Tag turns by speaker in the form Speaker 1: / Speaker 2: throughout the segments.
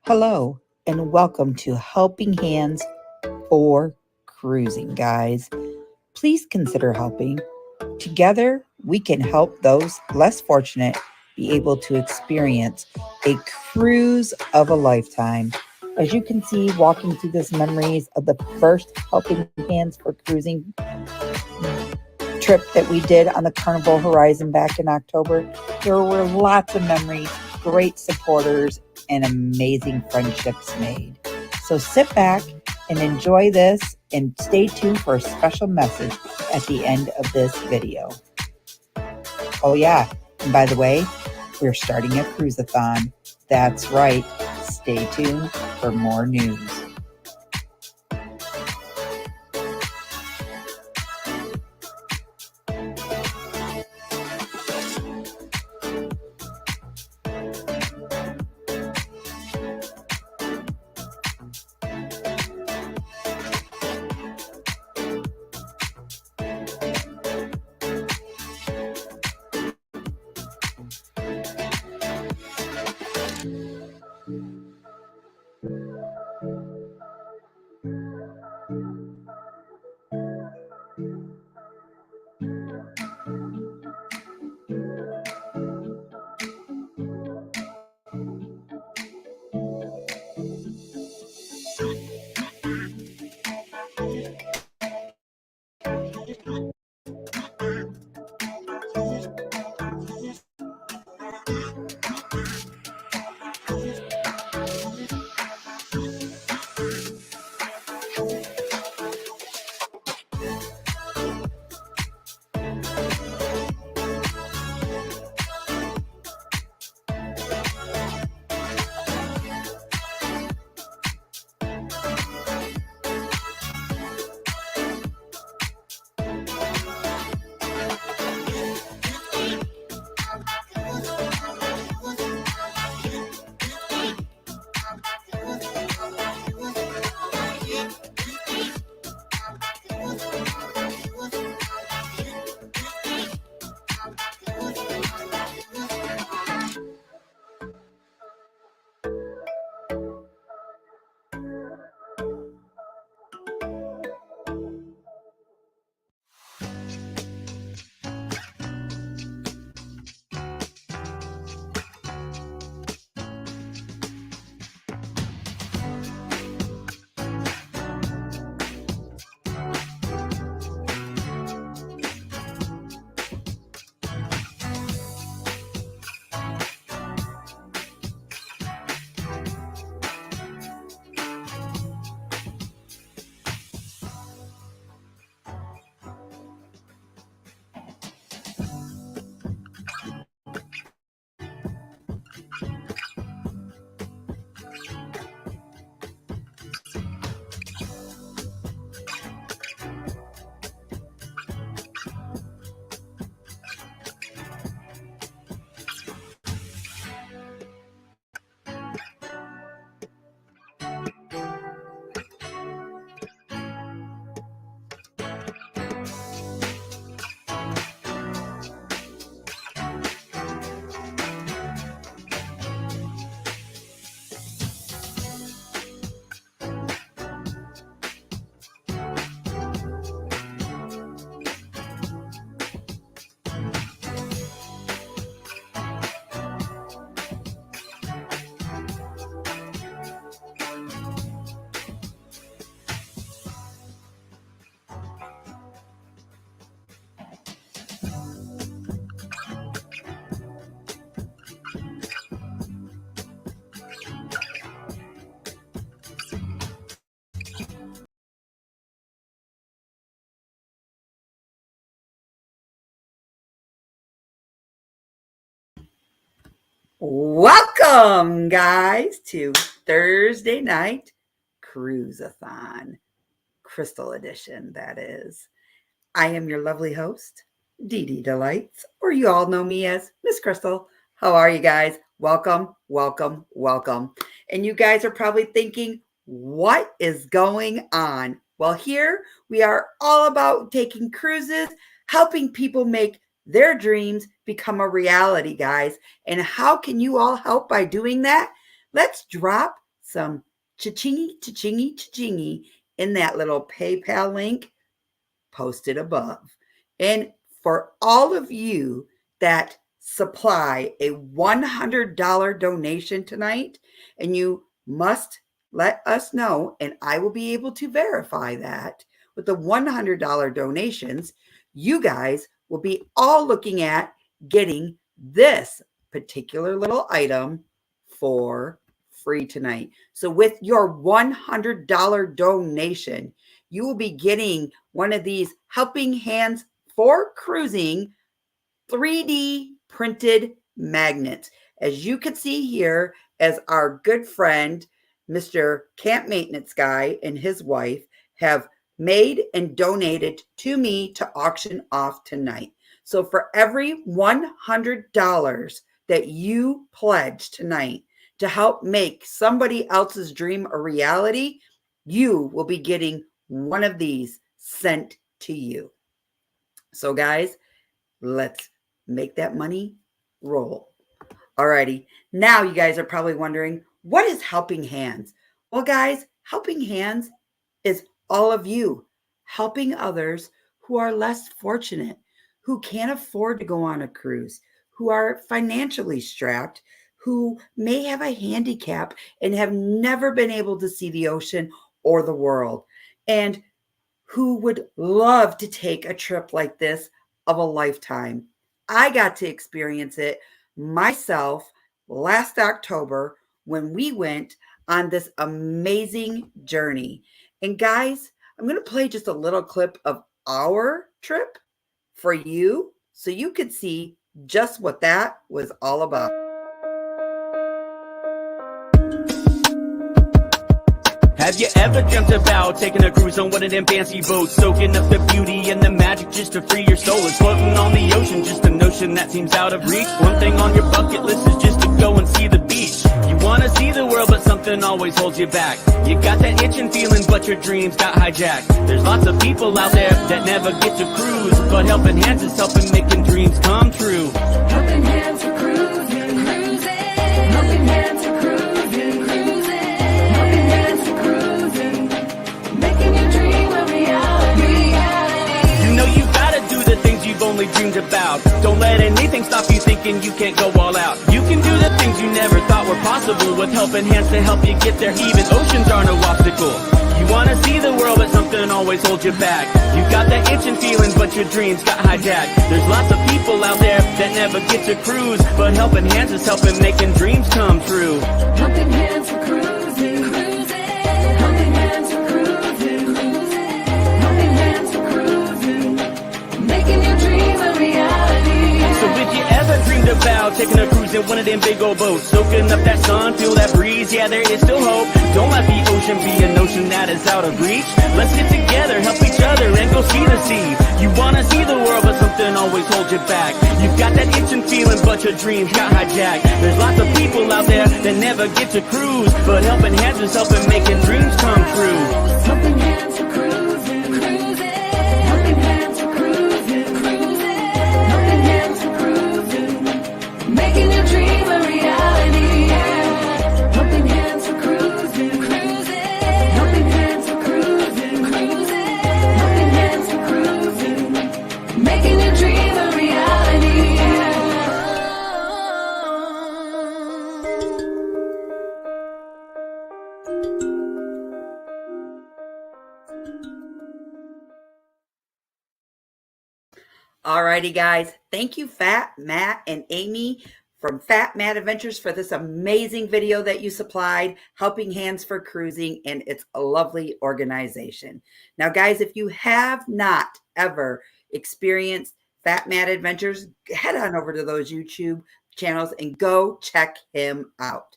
Speaker 1: Hello, and welcome to Helping Hands for Cruising, guys. Please consider helping. Together, we can help those less fortunate be able to experience a cruise of a lifetime. As you can see, walking through this memories of the first Helping Hands for Cruising trip that we did on the Carnival Horizon back in October, there were lots of memories, great supporters, and amazing friendships made. So sit back and enjoy this and stay tuned for a special message at the end of this video. Oh yeah, and by the way, we're starting a cruise-a-thon. That's right, stay tuned for more news. Welcome, guys, to Thursday night cruise-a-thon, Crystal Edition, that is. I am your lovely host, Dee Dee Delights, or you all know me as Miss Crystal. How are you guys? Welcome, welcome, welcome. And you guys are probably thinking, what is going on? Well, here we are all about taking cruises, helping people make their dreams become a reality, guys. And how can you all help by doing that? Let's drop some cha-chingy in that little PayPal link posted above. And for all of you that supply a $100 donation tonight, and you must let us know, and I will be able to verify that with the $100 donations, you guys will be all looking at getting this particular little item for free tonight. So with your $100 donation, you will be getting one of these Helping Hands for Cruising 3D printed magnets. As you can see here, as our good friend, Mr. Camp Maintenance Guy and his wife have made and donated to me to auction off tonight. So for every $100 that you pledge tonight to help make somebody else's dream a reality, you will be getting one of these sent to you. So guys, let's make that money roll. Alrighty, now you guys are probably wondering, what is Helping Hands? Well guys, Helping Hands is all of you helping others who are less fortunate, who can't afford to go on a cruise, who are financially strapped, who may have a handicap and have never been able to see the ocean or the world, and who would love to take a trip like this of a lifetime. I got to experience it myself last October when we went on this amazing journey. And guys, I'm going to play just a little clip of our trip for you so you could see just what that was all about.
Speaker 2: Have you ever dreamt about taking a cruise on one of them fancy boats, soaking up the beauty and the magic just to free your soul? It's floating on the ocean, just a notion that seems out of reach. One thing on your bucket list is just to go and see the beach. You wanna see the world, but something always holds you back. You got that itching feeling, but your dreams got hijacked. There's lots of people out there that never get to cruise, but Helping Hands is helping making dreams come true.
Speaker 3: Helping Hands for cruising, cruising. Helping Hands for cruising, cruising. Helping Hands for cruising, making your dream a reality.
Speaker 2: You know you gotta do the things you've only dreamed about. Don't let anything stop you thinking you can't go all out. You can do the things you never thought were possible with Helping Hands to help you get there. Even oceans are no obstacle. You wanna see the world, but something always holds you back. You got that itching feeling, but your dreams got hijacked. There's lots of people out there that never get to cruise, but Helping Hands is helping making dreams come true.
Speaker 3: Helping Hands for cruising, cruising. Helping Hands for cruising, cruising. Helping Hands for cruising, making your dream a reality.
Speaker 2: So if you ever dreamed about taking a cruise in one of them big old boats, soaking up that sun, feel that breeze, yeah, there is still hope. Don't let the ocean be a notion that is out of reach. Let's get together, help each other, and go see the sea. You wanna see the world, but something always holds you back. You've got that itching feeling, but your dreams got hijacked. There's lots of people out there that never get to cruise, but Helping Hands is helping making dreams come true.
Speaker 3: Helping Hands for cruising, cruising. Helping Hands for cruising, cruising. Helping Hands for cruising, making your dream a reality. Helping Hands for cruising, cruising. Helping Hands for cruising, cruising. Helping Hands for cruising, making your dream a reality.
Speaker 1: Alrighty, guys. Thank you, Fat Matt and Amy from Fat Matt Adventures for this amazing video that you supplied, Helping Hands for Cruising, and it's a lovely organization. Now, guys, if you have not ever experienced Fat Matt Adventures, head on over to those YouTube channels and go check him out.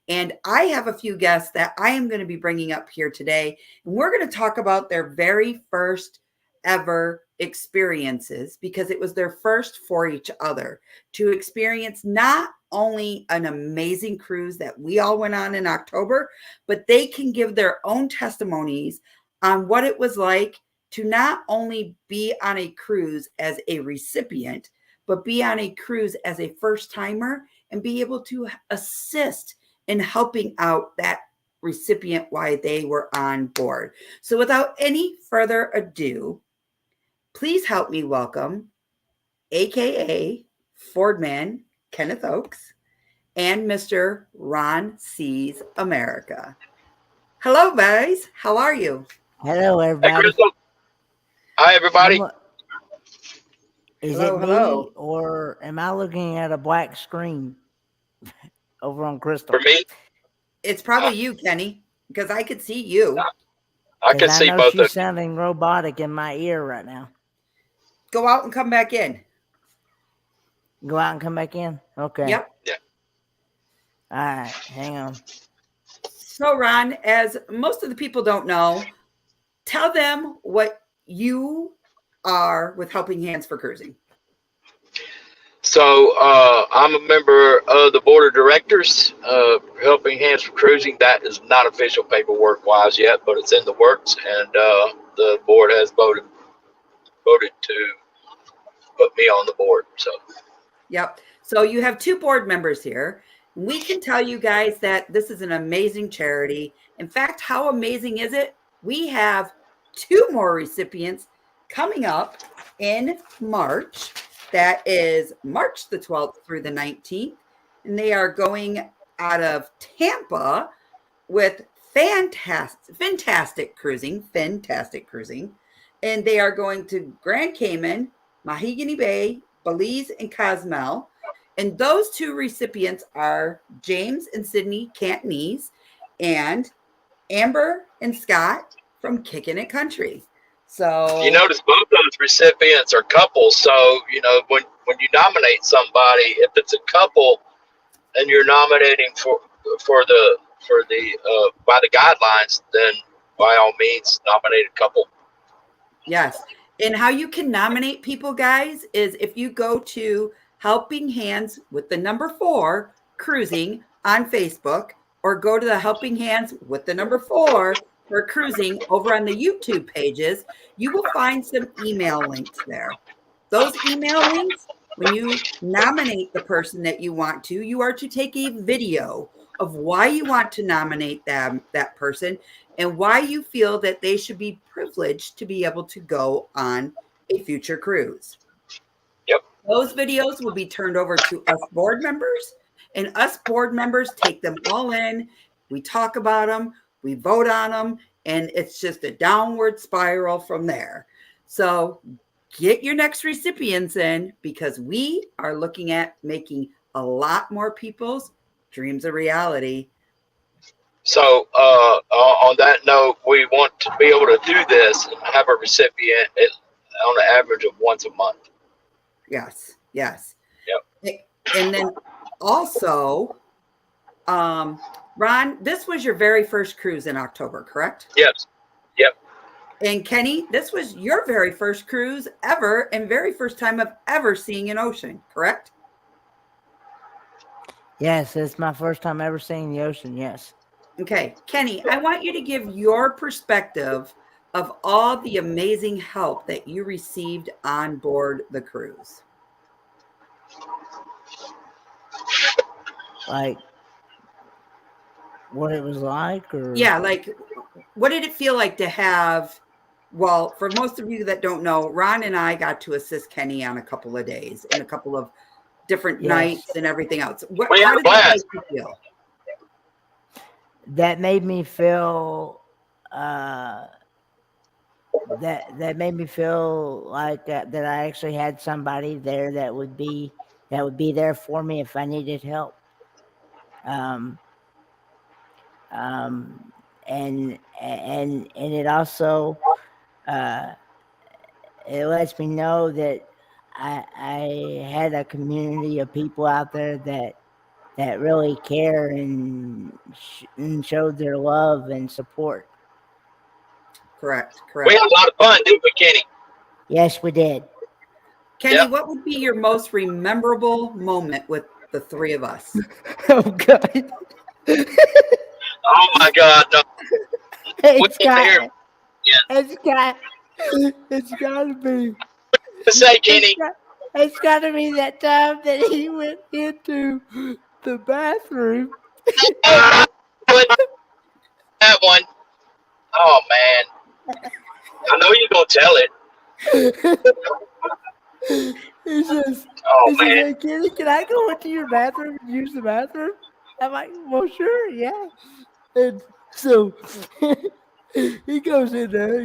Speaker 1: And I have a few guests that I am going to be bringing up here today, and we're going to talk about their very first ever experiences, because it was their first for each other to experience not only an amazing cruise that we all went on in October, but they can give their own testimonies on what it was like to not only be on a cruise as a recipient, but be on a cruise as a first timer and be able to assist in helping out that recipient why they were on board. So without any further ado, please help me welcome AKA Fordman Kenneth Oakes and Mr. Ron Sees America. Hello, guys. How are you?
Speaker 4: Hello,
Speaker 5: Hey,
Speaker 4: everybody.
Speaker 5: Crystal. Hi, everybody.
Speaker 4: Is
Speaker 1: Hello,
Speaker 4: it me,
Speaker 1: hello.
Speaker 4: or am I looking at a black screen over on Crystal?
Speaker 5: For me,
Speaker 1: It's probably you, Kenny, because I could see you.
Speaker 5: I can
Speaker 4: Because I
Speaker 5: see
Speaker 4: know
Speaker 5: both
Speaker 4: she's
Speaker 5: of you.
Speaker 4: sounding robotic in my ear right now.
Speaker 1: Go out and come back in.
Speaker 4: Go out and come back in? Okay.
Speaker 1: Yep.
Speaker 4: All right, hang on.
Speaker 1: So, Ron, as most of the people don't know, tell them what you are with Helping Hands for Cruising.
Speaker 5: So I'm a member of the board of directors, Helping Hands for Cruising. That is not official paperwork wise yet, but it's in the works, and the board has voted to put me on the board. So
Speaker 1: Yep. So you have two board members here. We can tell you guys that this is an amazing charity. In fact, how amazing is it? We have two more recipients coming up in March. That is March the 12th through the 19th. And they are going out of Tampa with fantastic cruising. And they are going to Grand Cayman, Mahogany Bay, Belize, and Cozumel. And those two recipients are James and Sydney Cantonese and Amber and Scott from Kickin' It Country. So
Speaker 5: you notice both those recipients are couples. So when you nominate somebody, if it's a couple and you're nominating for the by the guidelines, then by all means nominate a couple.
Speaker 1: yes. And how you can nominate people, guys, is if you go to Helping Hands with the number 4 Cruising on Facebook, or go to the Helping Hands with the number 4 for Cruising over on the YouTube pages, you will find some email links there. Those email links, when you nominate the person that you want to, you are to take a video of why you want to nominate that person, and why you feel that they should be privileged to be able to go on a future cruise.
Speaker 5: Yep.
Speaker 1: Those videos will be turned over to us board members, and us board members take them all in. We talk about them, we vote on them, and it's just a downward spiral from there. So get your next recipients in, because we are looking at making a lot more people's dreams a reality.
Speaker 5: So on that note, we want to be able to do this and have a recipient on an average of once a month.
Speaker 1: Yes.
Speaker 5: Yep.
Speaker 1: And then also, Ron, this was your very first cruise in October, correct?
Speaker 5: Yes. Yep.
Speaker 1: And Kenny, this was your very first cruise ever, and very first time of ever seeing an ocean, correct?
Speaker 4: Yes, it's my first time ever seeing the ocean, yes.
Speaker 1: Okay, Kenny, I want you to give your perspective of all the amazing help that you received on board the cruise.
Speaker 4: Like, what it was like? Or
Speaker 1: Yeah, like, what did it feel like to have, well, for most of you that don't know, Ron and I got to assist Kenny on a couple of days and a couple of different nights and everything else.
Speaker 5: We had
Speaker 1: How
Speaker 5: a
Speaker 1: did that
Speaker 5: blast.
Speaker 1: make you feel?
Speaker 4: that made me feel that made me feel like that I actually had somebody there that would be there for me if I needed help. And it also it lets me know that I had a community of people out there that really care and showed their love and support.
Speaker 1: Correct.
Speaker 5: We had a lot of fun, didn't we, Kenny?
Speaker 4: Yes, we did.
Speaker 1: Kenny,
Speaker 5: Yep.
Speaker 1: what would be your most memorable moment with the three of us?
Speaker 4: Oh God!
Speaker 5: Oh my God! No.
Speaker 4: It's
Speaker 5: We can hear-
Speaker 4: got.
Speaker 5: Yeah.
Speaker 4: It's got to be.
Speaker 5: To say, Kenny,
Speaker 4: It's got to be that time that he went into the bathroom.
Speaker 5: but one. Oh man, I know you're gonna tell it.
Speaker 4: He says,
Speaker 5: Oh man,
Speaker 4: "Hey, Kenny, can I go into your bathroom and use the bathroom?" I'm like, "Well, sure, yeah." And so he goes in there,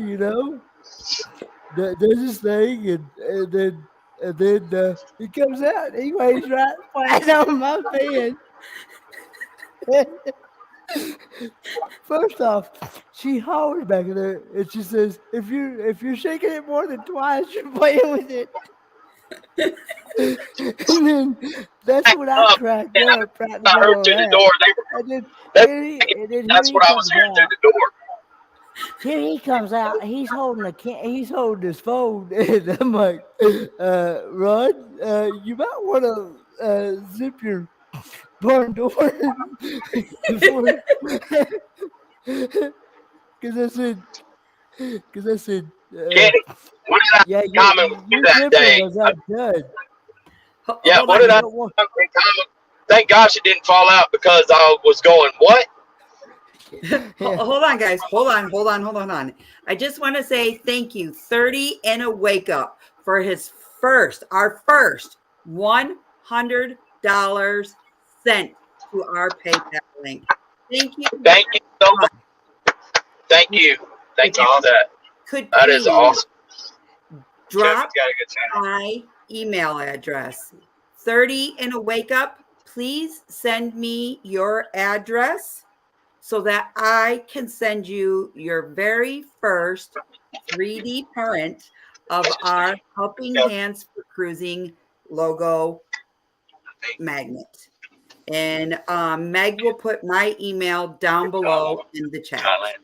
Speaker 4: does his thing, and then he comes out. He lays right flat on my bed. First off, she hollers back in there, and she says, "If you're shaking it more than twice, you're playing with it." And then that's when I cracked
Speaker 5: man,
Speaker 4: up right in the
Speaker 5: I
Speaker 4: middle
Speaker 5: heard
Speaker 4: of
Speaker 5: through the
Speaker 4: that.
Speaker 5: door.
Speaker 4: And then
Speaker 5: They,
Speaker 4: here
Speaker 5: that's
Speaker 4: he
Speaker 5: what I was
Speaker 4: comes
Speaker 5: hearing through
Speaker 4: out.
Speaker 5: the door.
Speaker 4: Here he comes out. He's holding his phone, and I'm like, Ron, you might want to zip your barn door before, because I said,
Speaker 5: Kenny, what did I
Speaker 4: yeah,
Speaker 5: in common with you
Speaker 4: your
Speaker 5: that
Speaker 4: zipper
Speaker 5: day?
Speaker 4: was undone.
Speaker 5: Yeah,
Speaker 1: Hold
Speaker 5: what
Speaker 1: on,
Speaker 5: did
Speaker 4: You
Speaker 5: I
Speaker 1: guys.
Speaker 4: don't want.
Speaker 5: in common? Thank gosh it didn't fall out because I was going, what?
Speaker 4: Yeah.
Speaker 1: Hold on, guys. Hold on. I just want to say thank you, 30 and a wake up for our first $100 sent to our PayPal link. Thank you.
Speaker 5: Thank you so much. Thank you. Thank you for that.
Speaker 1: Could
Speaker 5: That is
Speaker 1: please
Speaker 5: awesome.
Speaker 1: drop
Speaker 5: Kevin's got a good channel.
Speaker 1: my email address, 30 and a wake up. Please send me your address so that I can send you your very first 3D print of our Helping Hands for Cruising logo magnet. And Meg will put my email down below in the chat.
Speaker 5: Thailand.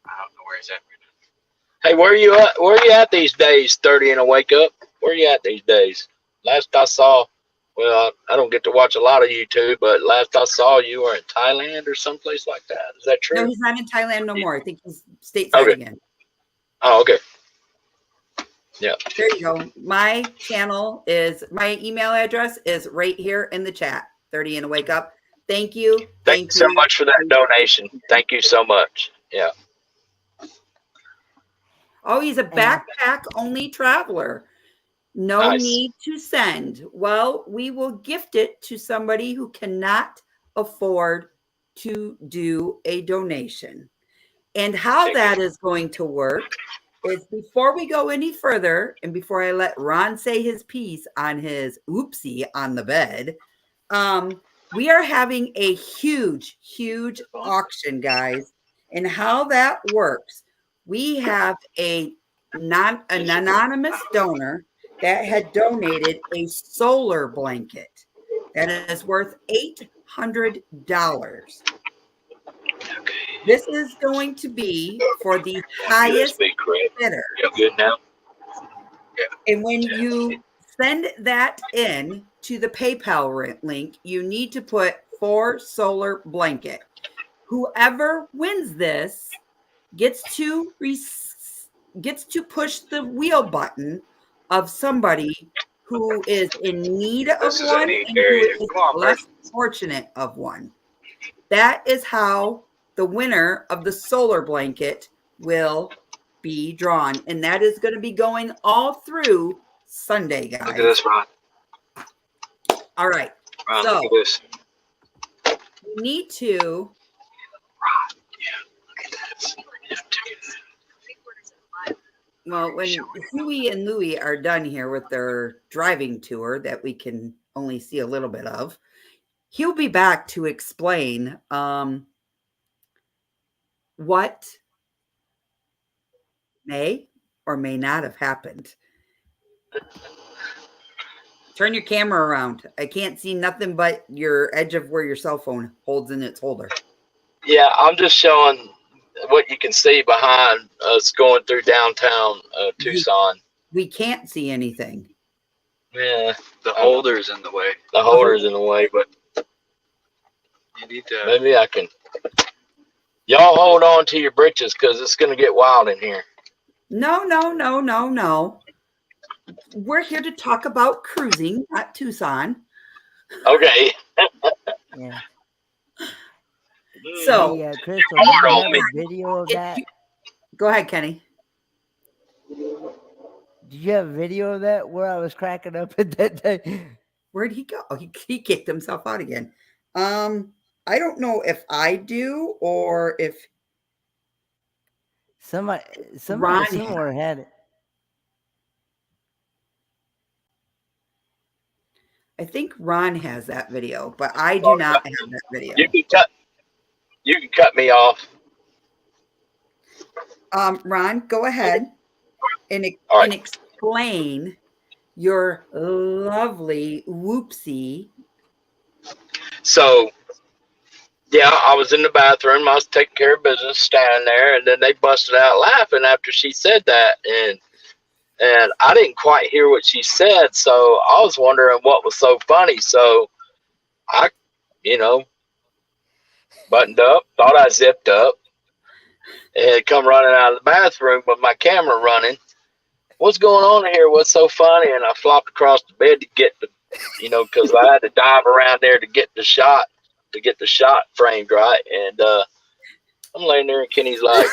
Speaker 5: I don't know where he's at. Hey, where are you at? Where are you at these days? 30 and a wake up. Where are you at these days? Last I saw, well, I don't get to watch a lot of YouTube, but last I saw you were in Thailand or someplace like that. Is that
Speaker 1: No,
Speaker 5: true?
Speaker 1: he's not in Thailand no more. I think he's stateside
Speaker 5: Okay.
Speaker 1: again.
Speaker 5: Oh, okay. Yeah.
Speaker 1: There you go. My email address is right here in the chat. 30 and a wake up. Thank you.
Speaker 5: Thank you so much for that donation. Thank you so much. Yeah.
Speaker 1: Oh, he's a backpack only traveler. No
Speaker 5: Nice.
Speaker 1: need to send. Well, we will gift it to somebody who cannot afford to do a donation. And how that is going to work is, before we go any further, and before I let Ron say his piece on his oopsie on the bed, we are having a huge auction, guys. And how that works, we have an anonymous donor that had donated a solar blanket that is worth $800. This is going to be for the highest bidder.
Speaker 5: You good now?
Speaker 1: And when you send that in to the PayPal link, you need to put for solar blanket. Whoever wins this gets to push the wheel button of somebody who is in need of one and who is less fortunate of one. That is how the winner of the solar blanket will be drawn. And that is going to be going all through Sunday, guys.
Speaker 5: Look at this, Ron.
Speaker 1: All right.
Speaker 5: Ron,
Speaker 1: So
Speaker 5: look at this.
Speaker 1: you need to.
Speaker 5: Ron, yeah, look at that.
Speaker 1: Well, when Huey and Louie are done here with their driving tour that we can only see a little bit of, he'll be back to explain what may or may not have happened. Turn your camera around. I can't see nothing but your edge of where your cell phone holds in its holder.
Speaker 5: Yeah, I'm just showing what you can see behind us going through downtown Tucson.
Speaker 1: We can't see anything.
Speaker 5: Yeah, the holder's in the way. The holder's in the way, but you need to. Maybe I can. Y'all hold on to your britches because it's going to get wild in here.
Speaker 1: No. We're here to talk about cruising at Tucson.
Speaker 5: Okay.
Speaker 4: Yeah.
Speaker 1: So,
Speaker 4: Hey, Crystal,
Speaker 5: Hard
Speaker 4: do you
Speaker 5: on
Speaker 4: have
Speaker 5: me.
Speaker 4: a video of
Speaker 1: if
Speaker 4: that?
Speaker 1: you, go ahead, Kenny.
Speaker 4: Did you have a video of that where I was cracking up at that day?
Speaker 1: Where'd he go? Oh, he kicked himself out again. I don't know if I do or if
Speaker 4: Somebody
Speaker 1: Ron
Speaker 4: somewhere had it.
Speaker 1: I think Ron has that video, but I do not have that video.
Speaker 5: You can cut me off.
Speaker 1: Ron, go ahead and,
Speaker 5: All right.
Speaker 1: and explain your lovely whoopsie.
Speaker 5: So, yeah, I was in the bathroom. I was taking care of business, standing there, and then they busted out laughing after she said that, and I didn't quite hear what she said, so I was wondering what was so funny. So I, buttoned up, thought I zipped up, and come running out of the bathroom with my camera running. What's going on here? What's so funny? And I flopped across the bed to get the, because I had to dive around there to get the shot framed right. And I'm laying there, and Kenny's like,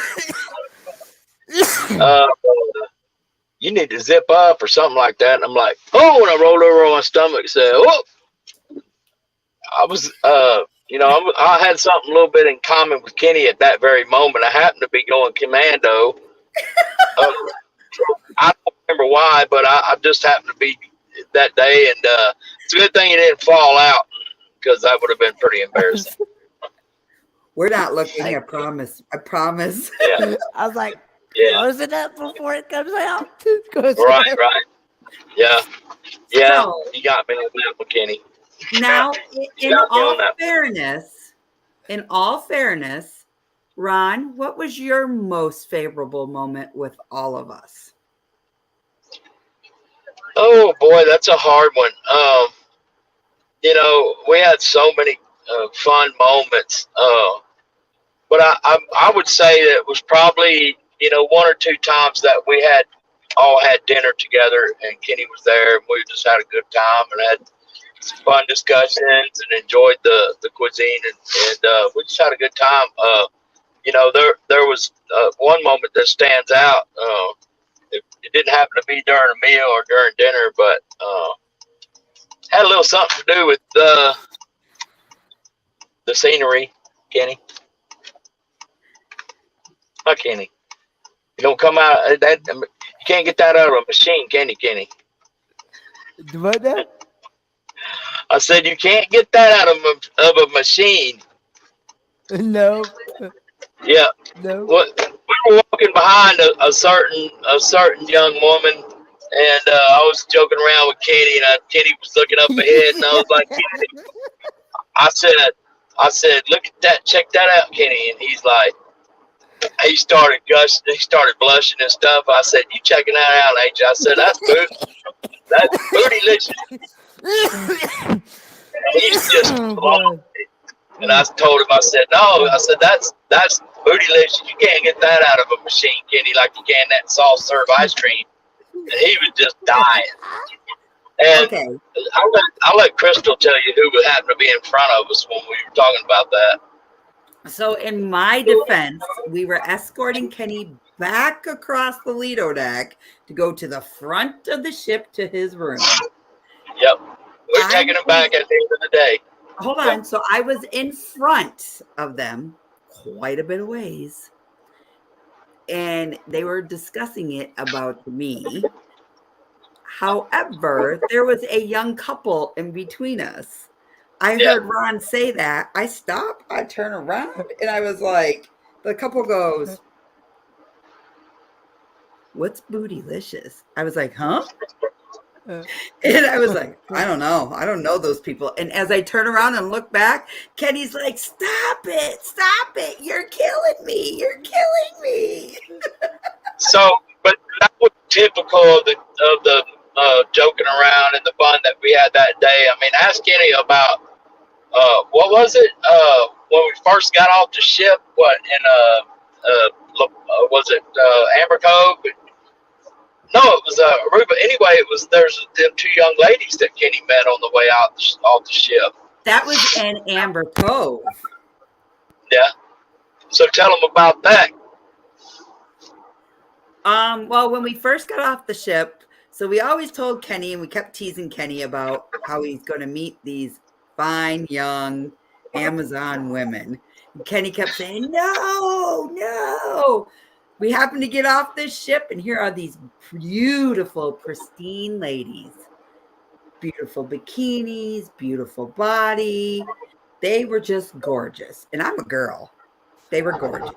Speaker 5: you need to zip up or something like that. And I'm like, oh, and I rolled over on my stomach and said, oh, I was, I had something a little bit in common with Kenny at that very moment. I happened to be going commando. I don't remember why, but I just happened to be that day. And it's a good thing it didn't fall out, because that would have been pretty embarrassing.
Speaker 1: We're not looking. I promise.
Speaker 5: Yeah.
Speaker 4: I was like,
Speaker 5: Yeah.
Speaker 4: close it up before it comes out.
Speaker 5: Right. Yeah. Yeah.
Speaker 1: So,
Speaker 5: You got me on that one, Kenny.
Speaker 1: now, in
Speaker 5: got me
Speaker 1: all
Speaker 5: on that.
Speaker 1: fairness, Ron, what was your most favorable moment with all of us?
Speaker 5: Oh boy, that's a hard one. We had so many fun moments. But I would say that it was probably, one or two times that we all had dinner together, and Kenny was there, and we just had a good time and had some fun discussions and enjoyed the cuisine, and we just had a good time. There was one moment that stands out. It didn't happen to be during a meal or during dinner, but had a little something to do with the scenery, Kenny. Hi, Kenny. You don't come out that you can't get that out of a machine, can you, Kenny?
Speaker 4: What now?
Speaker 5: I said you can't get that out of a machine.
Speaker 4: No.
Speaker 5: Yeah.
Speaker 4: No.
Speaker 5: What we were walking behind a certain young woman, and I was joking around with Kenny, and Kenny was looking up ahead, and I was like, Kenny, I said, look at that, check that out, Kenny, and he's like, he started gushing, he started blushing and stuff. I said, you checking that out, ain't you? I said, that's bootylicious. He's just
Speaker 4: Oh,
Speaker 5: and I told him, I said, no, I said, that's bootylicious. You can't get that out of a machine, Kenny, like you can that soft serve ice cream. And he was just dying. And
Speaker 1: Okay.
Speaker 5: I'll let Crystal tell you who happened to be in front of us when we were talking about that.
Speaker 1: So, in my defense, we were escorting Kenny back across the Lido deck to go to the front of the ship to his room.
Speaker 5: Yep. We're taking him back at the end of the day.
Speaker 1: Hold on. So, I was in front of them quite a bit of ways, and they were discussing it about me. However, there was a young couple in between us. I heard Ron say that. I stopped. I turn around, and I was like, the couple goes, "What's bootylicious?" I was like, "Huh?" And I was like, "I don't know. I don't know those people." And as I turn around and look back, Kenny's like, "Stop it! Stop it! You're killing me! You're killing me!"
Speaker 5: So, but that was typical of the joking around and the fun that we had that day. I mean, ask Kenny about what was it when we first got off the ship? What in was it Amber Cove? No, it was Aruba. Anyway, there's them two young ladies that Kenny met on the way out off the ship.
Speaker 1: That was in Amber Cove.
Speaker 5: Yeah. So tell them about that.
Speaker 1: Well, when we first got off the ship, so we always told Kenny, and we kept teasing Kenny about how he's going to meet these fine young Amazon women. And Kenny kept saying, "No, no." We happened to get off this ship, and here are these beautiful, pristine ladies, beautiful bikinis, beautiful body. They were just gorgeous, and I'm a girl. They were gorgeous.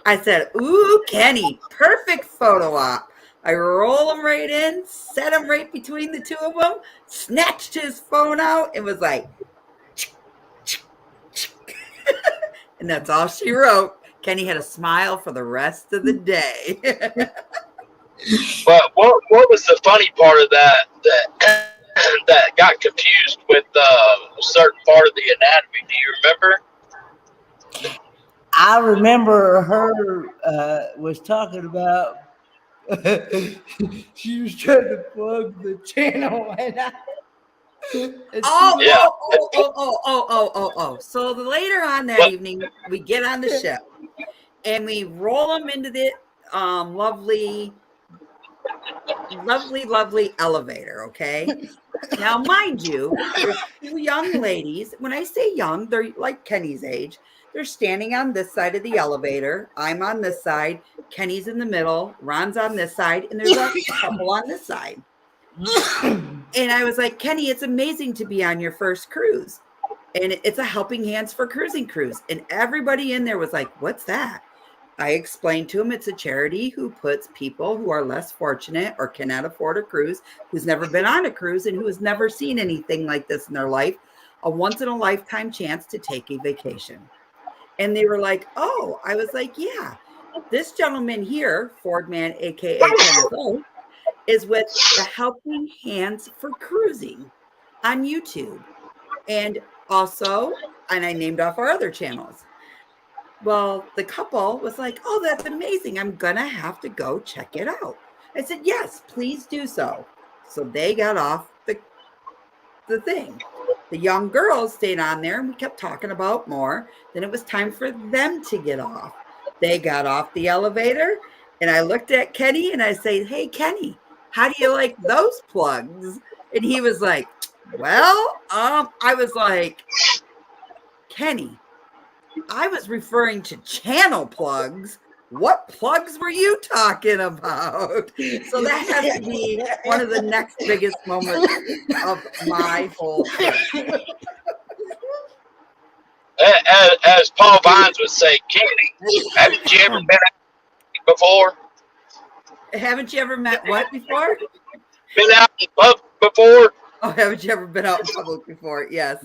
Speaker 1: I said, "Ooh, Kenny, perfect photo op." I roll him right in, set him right between the two of them, snatched his phone out, and was like, and that's all she wrote. Kenny had a smile for the rest of the day.
Speaker 5: But what was the funny part of that that got confused with a certain part of the anatomy? Do you remember?
Speaker 4: I remember her was talking about she was trying to plug the channel and
Speaker 1: Oh. So later on that
Speaker 5: What?
Speaker 1: evening, we get on the ship and we roll them into the lovely elevator. Okay. Now, mind you, there's two young ladies. When I say young, they're like Kenny's age. They're standing on this side of the elevator. I'm on this side. Kenny's in the middle. Ron's on this side. And there's a couple on this side. And I was like, Kenny, it's amazing to be on your first cruise. And it's a Helping Hands for Cruising cruise. And everybody in there was like, what's that? I explained to him it's a charity who puts people who are less fortunate or cannot afford a cruise, who's never been on a cruise and who has never seen anything like this in their life, a once in a lifetime chance to take a vacation. And they were like, oh, I was like, yeah, this gentleman here, Ford Man, aka Kenneth O, is with the Helping Hands for Cruising on YouTube. And also, and I named off our other channels. Well, the couple was like, oh, that's amazing. I'm going to have to go check it out. I said, yes, please do so. So they got off the thing. The young girls stayed on there and we kept talking about more. Then it was time for them to get off. They got off the elevator and I looked at Kenny and I said, hey, Kenny, how do you like those plugs? And he was like, well, I was like, Kenny, I was referring to channel plugs. What plugs were you talking about? So that has to be one of the next biggest moments of my whole trip.
Speaker 5: As Paul Vines would say, Kenny, haven't you ever been out before?
Speaker 1: Haven't you ever met what before?
Speaker 5: Been out in public before?
Speaker 1: Oh, haven't you ever been out in public before? Yes.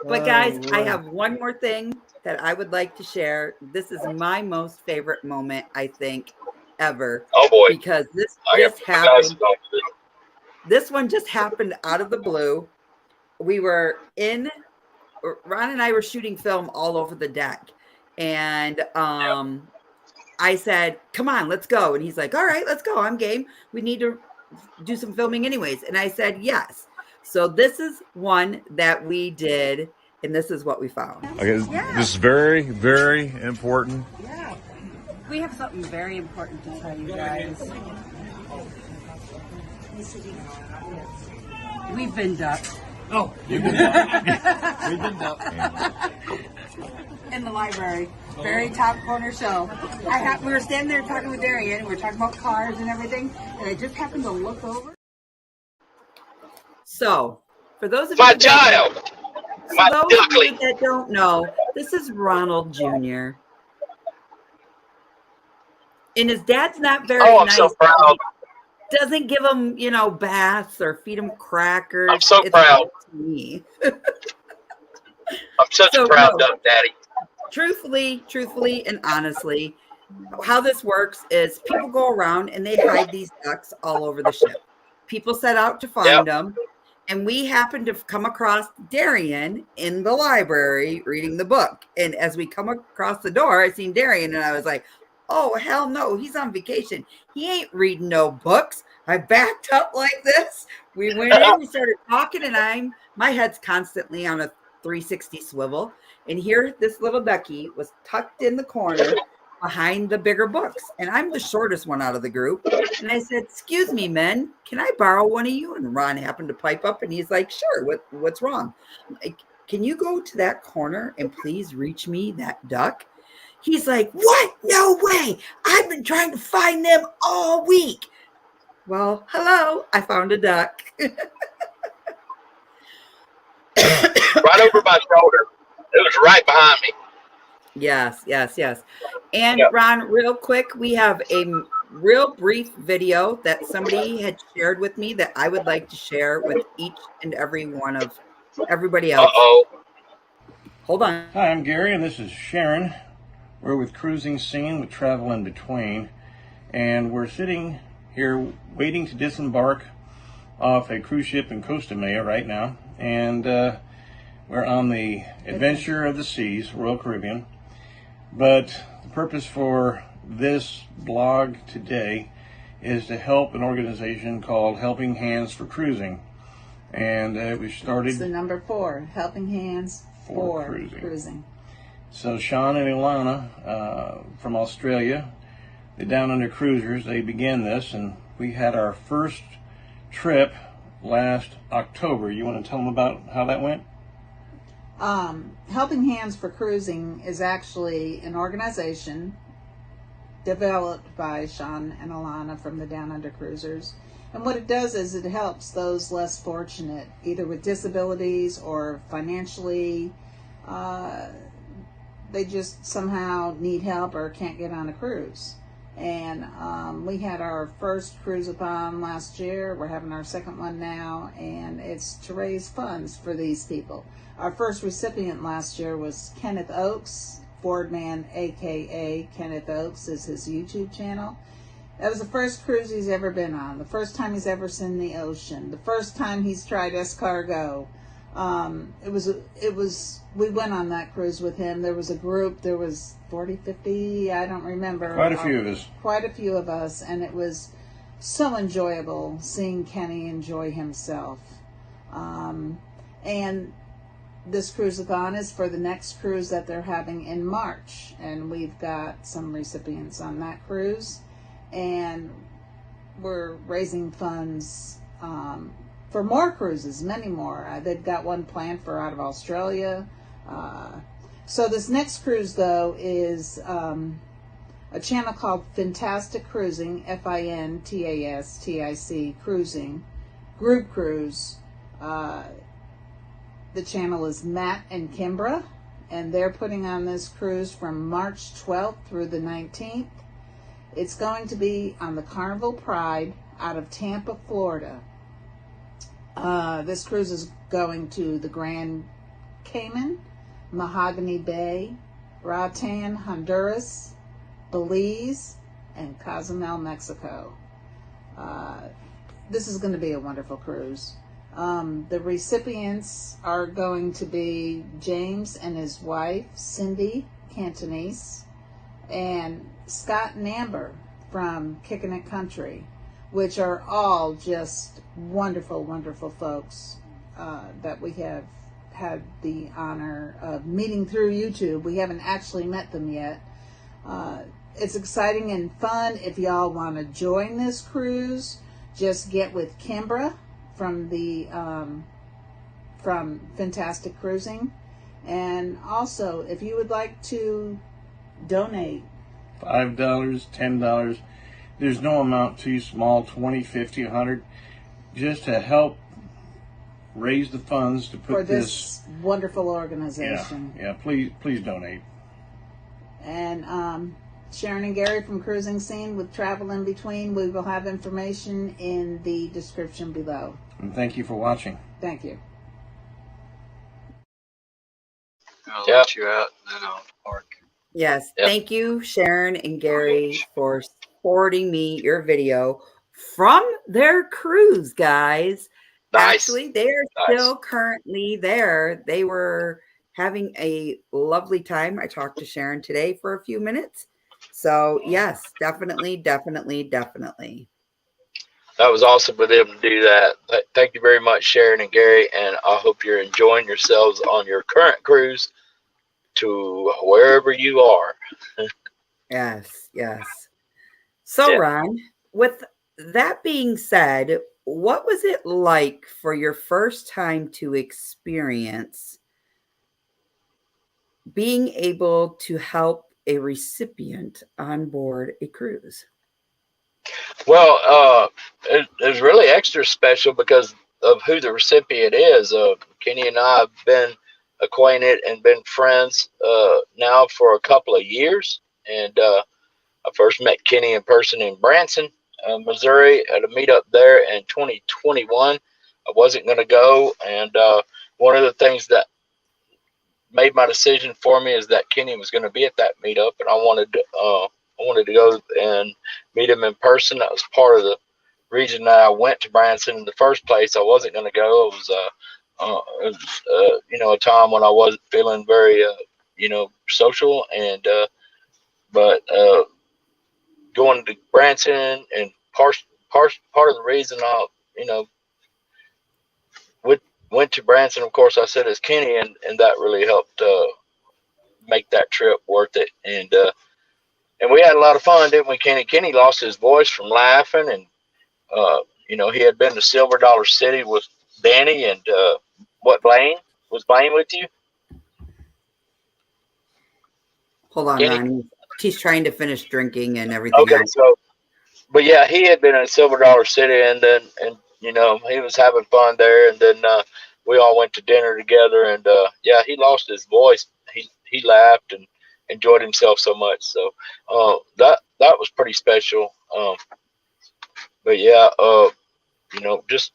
Speaker 1: But guys, I have one more thing that I would like to share. This is my most favorite moment, I think, ever.
Speaker 5: Oh boy.
Speaker 1: Because this just happened. This one just happened out of the blue. We were Ron and I were shooting film all over the deck. And I said, come on, let's go. And he's like, all right, let's go. I'm game. We need to do some filming anyways. And I said, yes. So this is one that we did, and this is what we found.
Speaker 6: Okay, this is very, very important.
Speaker 7: Yeah. We have something very important to tell you guys. We've been ducked.
Speaker 6: Oh, you've been ducked. We've been ducked.
Speaker 7: In the library. Very top corner shelf. We were standing there talking with Darian. We were talking about cars and everything. And I just happened to look over.
Speaker 1: So, for those of
Speaker 5: My
Speaker 1: you
Speaker 5: child. My duckling.
Speaker 1: that don't know, this is Ronald Jr. And his dad's not very
Speaker 5: Oh, I'm
Speaker 1: nice.
Speaker 5: so proud.
Speaker 1: Doesn't give him, baths or feed him crackers.
Speaker 5: I'm so
Speaker 1: It's
Speaker 5: proud.
Speaker 1: up to me.
Speaker 5: I'm such a proud duck daddy.
Speaker 1: Truthfully, and honestly, how this works is people go around and they hide these ducks all over the ship. People set out to find them. And we happened to come across Darian in the library reading the book. And as we come across the door, I seen Darian and I was like, oh, hell no, he's on vacation. He ain't reading no books. I backed up like this. We went in, we started talking, and my head's constantly on a 360 swivel. And here, this little ducky was tucked in the corner behind the bigger books. And I'm the shortest one out of the group. And I said, "Excuse me, men, can I borrow one of you?" And Ron happened to pipe up and he's like, "Sure, what's wrong?" I'm like, "Can you go to that corner and please reach me that duck?" He's like, "What? No way. I've been trying to find them all week." Well, hello, I found a duck.
Speaker 5: Right over my shoulder. It was right behind me.
Speaker 1: Yes. And
Speaker 5: Yep.
Speaker 1: Ron, real quick, we have a real brief video that somebody had shared with me that I would like to share with each and every one of everybody else.
Speaker 5: Uh-oh.
Speaker 1: Hold on.
Speaker 6: Hi, I'm Gary, and this is Sharon. We're with Cruising Scene with Travel in Between, and we're sitting here waiting to disembark off a cruise ship in Costa Maya right now, and we're on the Adventure of the Seas, Royal Caribbean. But the purpose for this blog today is to help an organization called Helping Hands for Cruising, and we started.
Speaker 7: It's the number 4, Helping Hands for Cruising.
Speaker 6: So Shaun and Ilana from Australia, the Down Under Cruisers, they began this, and we had our first trip last October. You want to tell them about how that went?
Speaker 7: Helping Hands for Cruising is actually an organization developed by Shaun and Ilana from the Down Under Cruisers. And what it does is it helps those less fortunate, either with disabilities or financially. They just somehow need help or can't get on a cruise. And we had our first cruise-a-thon last year. We're having our second one now, and it's to raise funds for these people. Our first recipient last year was Kenneth Oakes, Fordman, a.k.a. Kenneth Oakes is his YouTube channel. That was the first cruise he's ever been on, the first time he's ever seen the ocean, the first time he's tried escargot. We went on that cruise with him. There was a group, there was 40, 50, I don't remember.
Speaker 6: Quite a few of us.
Speaker 7: Quite a few of us, and it was so enjoyable seeing Kenny enjoy himself. And this cruise-a-thon is for the next cruise that they're having in March, and we've got some recipients on that cruise, and we're raising funds for more cruises, many more. They've got one planned for out of Australia. So this next cruise, though, is a channel called Fantastic Cruising, FINTASTIC Cruising, Group Cruise. The channel is Matt and Kimbra, and they're putting on this cruise from March 12th through the 19th. It's going to be on the Carnival Pride out of Tampa, Florida. This cruise is going to the Grand Cayman, Mahogany Bay, Roatan, Honduras, Belize, and Cozumel, Mexico. This is going to be a wonderful cruise. The recipients are going to be James and his wife, Cindy Cantonese, and Scott and Amber from Kickin' It Country, which are all just wonderful, wonderful folks that we have had the honor of meeting through YouTube. We haven't actually met them yet. It's exciting and fun. If y'all want to join this cruise, just get with Kimbra from the from Fantastic Cruising. And also, if you would like to donate,
Speaker 6: $5, $10, there's no amount too small, 20, 50, 100, just to help raise the funds to put
Speaker 7: for this wonderful organization.
Speaker 6: Yeah, please donate.
Speaker 7: And Sharon and Gary from Cruising Scene with Travel in Between, we will have information in the description below.
Speaker 6: And thank you for watching.
Speaker 7: Thank you.
Speaker 8: I'll let you out and then I'll park.
Speaker 1: Yes.
Speaker 5: Yep.
Speaker 1: Thank you, Sharon and Gary, for forwarding me your video from their cruise, guys.
Speaker 5: Nice.
Speaker 1: Actually, they are still currently there. They were having a lovely time. I talked to Sharon today for a few minutes. So, yes, definitely.
Speaker 5: That was awesome of them to do that. Thank you very much, Sharon and Gary, and I hope you're enjoying yourselves on your current cruise. to wherever you are.
Speaker 1: Yes, yes. So,
Speaker 5: Yeah.
Speaker 1: Ron, with that being said, what was it like for your first time to experience being able to help a recipient on board a cruise?
Speaker 5: Well, it's really extra special because of who the recipient is. Kenny and I have been acquainted and been friends now for a couple of years. And I first met Kenny in person in Branson, Missouri, at a meetup there in 2021. I wasn't going to go. And one of the things that made my decision for me is that Kenny was going to be at that meetup, and I wanted to go and meet him in person. That was part of the reason that I went to Branson in the first place. I wasn't going to go. It was a time when I wasn't feeling very social, and but going to Branson and part of the reason I went to Branson, of course, I said is Kenny, and that really helped make that trip worth it. And we had a lot of fun, didn't we, Kenny? Kenny lost his voice from laughing, and he had been to Silver Dollar City with Danny and Blaine was Blaine with you?
Speaker 1: Hold on,
Speaker 5: Kenny?
Speaker 1: Ron. He's trying to finish drinking and everything
Speaker 5: Okay,
Speaker 1: else.
Speaker 5: so but yeah, he had been in Silver Dollar City, and he was having fun there, and then we all went to dinner together, and he lost his voice. He laughed and enjoyed himself so much, so that was pretty special. But yeah, just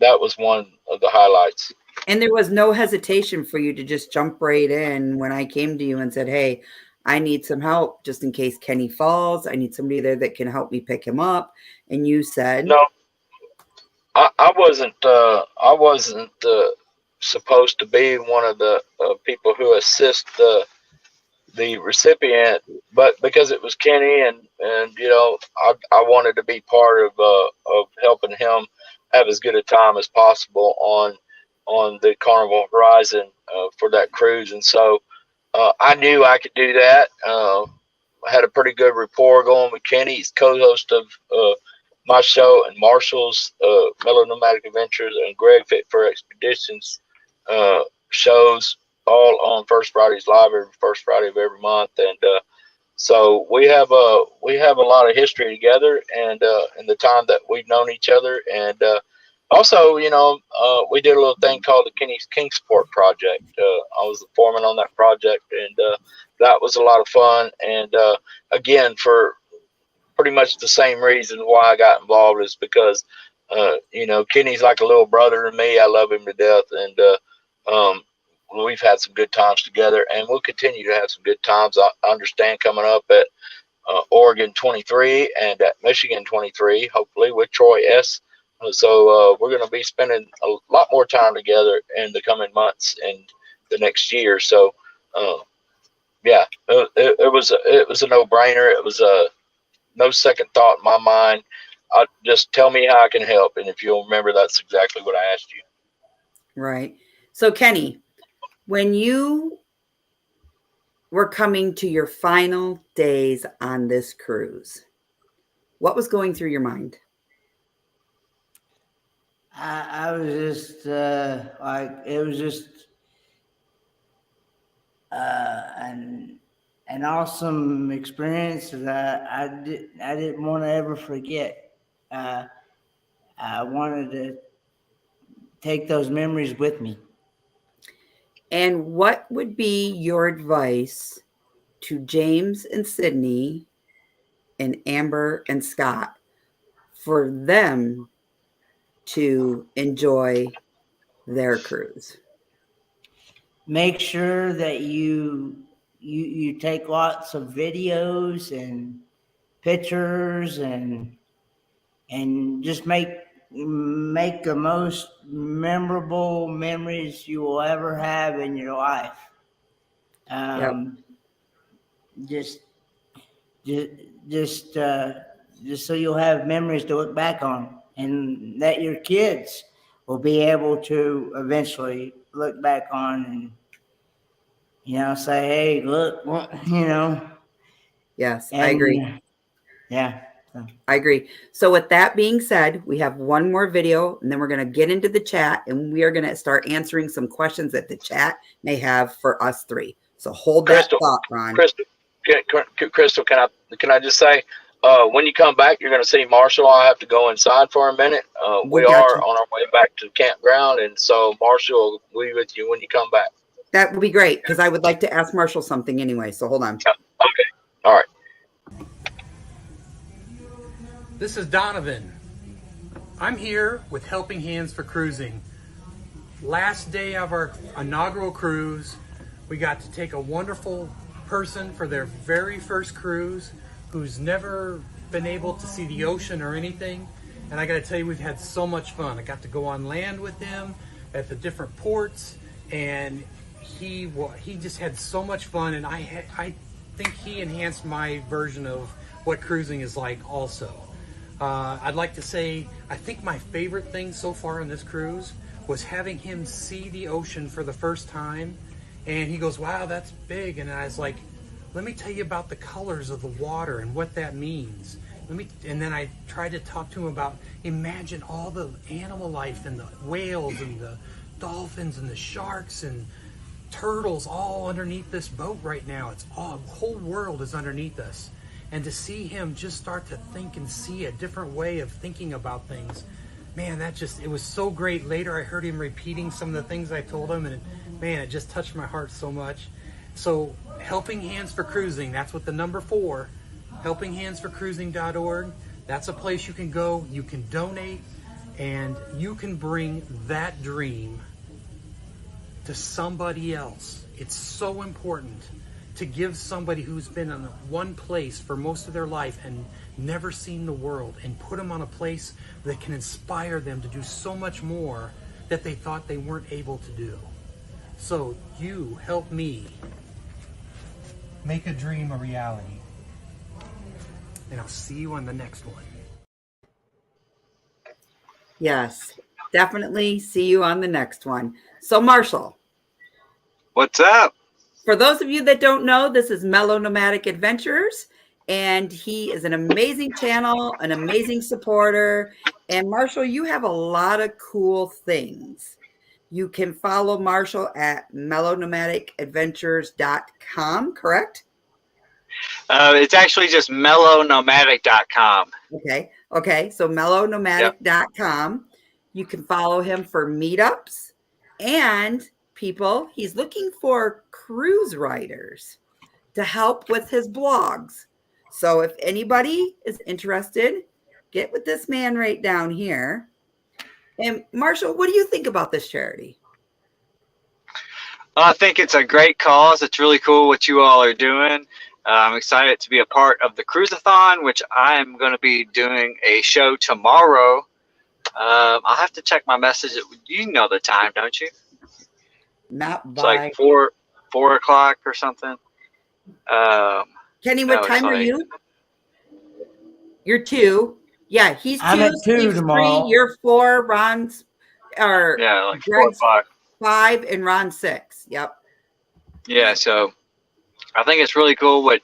Speaker 5: that was one of the highlights.
Speaker 1: And there was no hesitation for you to just jump right in when I came to you and said, "Hey, I need some help just in case Kenny falls. I need somebody there that can help me pick him up." And you said,
Speaker 5: No, I wasn't supposed to be one of the people who assist the recipient, but because it was Kenny, and I wanted to be part of helping him have as good a time as possible on the Carnival Horizon for that cruise, and so I knew I could do that. I had a pretty good rapport going with Kenny. He's co-host of my show and Marshall's Mellow Nomadic Adventures and Greg Fit for Expeditions shows, all on First Fridays Live every first Friday of every month, and so we have a lot of history together, and in the time that we've known each other, and also we did a little thing called the Kenny's Kingsport Project. I was the foreman on that project, and that was a lot of fun. And again, for pretty much the same reason why I got involved is because Kenny's like a little brother to me. I love him to death, and we've had some good times together, and we'll continue to have some good times. I understand coming up at Oregon 23 and at Michigan 23, hopefully with Troy S. So we're going to be spending a lot more time together in the coming months and the next year. So it was a no-brainer. It was no second thought in my mind. Just tell me how I can help, and if you'll remember, that's exactly what I asked you.
Speaker 1: right. So, Kenny, when you were coming to your final days on this cruise, what was going through your mind?
Speaker 4: I was just it was just an awesome experience that I didn't want to ever forget. I wanted to take those memories with me.
Speaker 1: And what would be your advice to James and Sydney and Amber and Scott for them to enjoy their cruise?
Speaker 4: Make sure that you take lots of videos and pictures and just make the most memorable memories you will ever have in your life. Just so you'll have memories to look back on, and that your kids will be able to eventually look back on and, say, hey, look, what,
Speaker 1: Yes,
Speaker 4: and,
Speaker 1: I agree.
Speaker 4: Yeah. So.
Speaker 1: I agree. So with that being said, we have one more video and then we're going to get into the chat and we are going to start answering some questions that the chat may have for us three. So hold that thought, Ron.
Speaker 5: Crystal, can I just say, when you come back, you're going to see Marshall. I have to go inside for a minute. We are on our way back to the campground, and so Marshall will be with you when you come back.
Speaker 1: That would be great because I would like to ask Marshall something anyway. So hold on.
Speaker 5: Okay. All right.
Speaker 9: This is Donovan. I'm here with Helping Hands for Cruising. Last day of our inaugural cruise, we got to take a wonderful person for their very first cruise who's never been able to see the ocean or anything. And I got to tell you, we've had so much fun. I got to go on land with him at the different ports, and he just had so much fun. And I think he enhanced my version of what cruising is like also. I'd like to say, I think my favorite thing so far on this cruise was having him see the ocean for the first time. And he goes, wow, that's big. And I was like, let me tell you about the colors of the water and what that means. And then I tried to talk to him about, imagine all the animal life and the whales and the dolphins and the sharks and turtles all underneath this boat right now. The whole world is underneath us. And to see him just start to think and see a different way of thinking about things, man, it was so great. Later, I heard him repeating some of the things I told him, and man, it just touched my heart so much. So, Helping Hands for Cruising, that's what the number 4, helpinghandsforcruising.org. That's a place you can go, you can donate, and you can bring that dream to somebody else. It's so important to give somebody who's been in one place for most of their life and never seen the world, and put them on a place that can inspire them to do so much more that they thought they weren't able to do. So you help me make a dream a reality. And I'll see you on the next one.
Speaker 1: Yes, definitely see you on the next one. So Marshall.
Speaker 8: What's up?
Speaker 1: For those of you that don't know, this is Mellow Nomadic Adventures, and he is an amazing channel, an amazing supporter. And Marshall, you have a lot of cool things. You can follow Marshall at mellownomadicadventures.com, correct?
Speaker 8: It's actually just mellownomadic.com.
Speaker 1: Okay. So mellownomadic.com. Yep. You can follow him for meetups and people. He's looking for cruise writers to help with his blogs. So if anybody is interested, get with this man right down here. And Marshall, what do you think about this charity?
Speaker 8: I think it's a great cause. It's really cool what you all are doing. I'm excited to be a part of the Cruise-a-thon, which I am going to be doing a show tomorrow. I'll have to check my message. You know the time, don't you?
Speaker 1: Not by.
Speaker 8: It's like 4 o'clock or something.
Speaker 1: Kenny, what time are you? You're 2. Yeah, he's 2.
Speaker 4: I'm at 2 tomorrow.
Speaker 1: 3, you're 4. Ron's
Speaker 8: like 4 o'clock.
Speaker 1: 5 and Ron 6. Yep.
Speaker 8: Yeah, so I think it's really cool what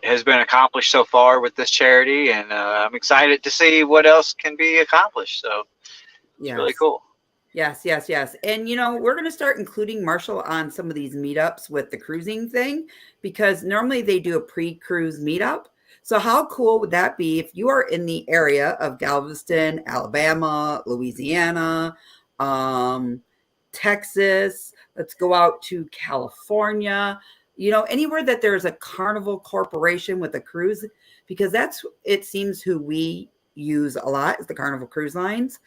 Speaker 8: has been accomplished so far with this charity, and I'm excited to see what else can be accomplished. So it's really cool.
Speaker 1: Yes. And, we're going to start including Marshall on some of these meetups with the cruising thing, because normally they do a pre-cruise meetup. So how cool would that be if you are in the area of Galveston, Alabama, Louisiana, Texas, let's go out to California, anywhere that there's a Carnival Corporation with a cruise, because it seems who we use a lot is the Carnival Cruise Lines.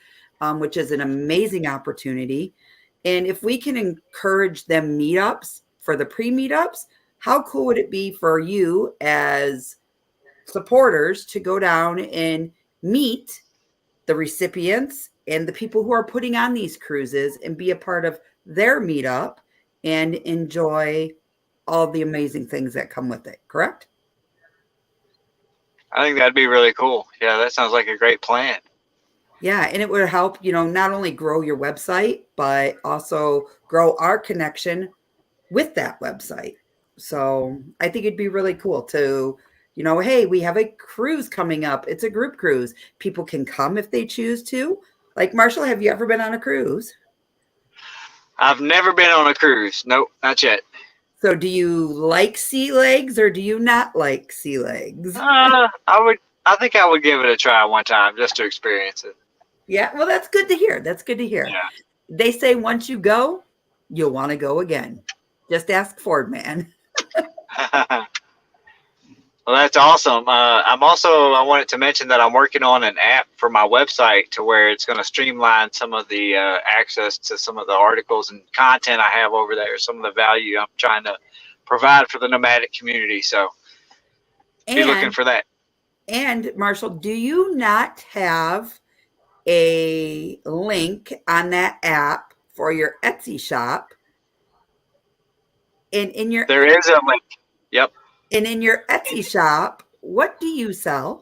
Speaker 1: Which is an amazing opportunity. And if we can encourage them meetups for the pre-meetups, how cool would it be for you as supporters to go down and meet the recipients and the people who are putting on these cruises and be a part of their meetup and enjoy all the amazing things that come with it, correct?
Speaker 8: I think that'd be really cool. Yeah, that sounds like a great plan.
Speaker 1: Yeah, and it would help, not only grow your website, but also grow our connection with that website. So I think it'd be really cool to, hey, we have a cruise coming up. It's a group cruise. People can come if they choose to. Like, Marshall, have you ever been on a cruise?
Speaker 8: I've never been on a cruise. Nope, not yet.
Speaker 1: So do you like sea legs or do you not like sea legs?
Speaker 8: I think I would give it a try one time just to experience it.
Speaker 1: Yeah, well, that's good to hear. That's good to hear.
Speaker 8: Yeah.
Speaker 1: They say once you go, you'll want to go again. Just ask Ford Man.
Speaker 8: Well, that's awesome. I wanted to mention that I'm working on an app for my website to where it's going to streamline some of the access to some of the articles and content I have over there, some of the value I'm trying to provide for the nomadic community. So be looking for that.
Speaker 1: And Marshall, do you not have a link on that app for your Etsy shop? And
Speaker 8: There is a link. Yep.
Speaker 1: And in your Etsy shop, what do you sell?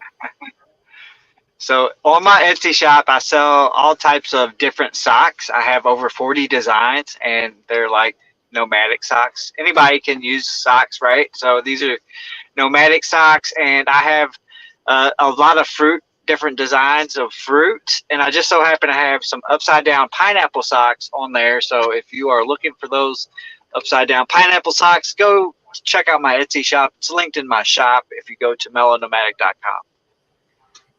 Speaker 8: So on my Etsy shop, I sell all types of different socks. I have over 40 designs, and they're like nomadic socks. Anybody can use socks, right? So these are nomadic socks, and I have a lot of fruit, different designs of fruit, and I just so happen to have some upside down pineapple socks on there. So if you are looking for those upside down pineapple socks, go check out my Etsy shop. It's linked in my shop if you go to mellonomadic.com.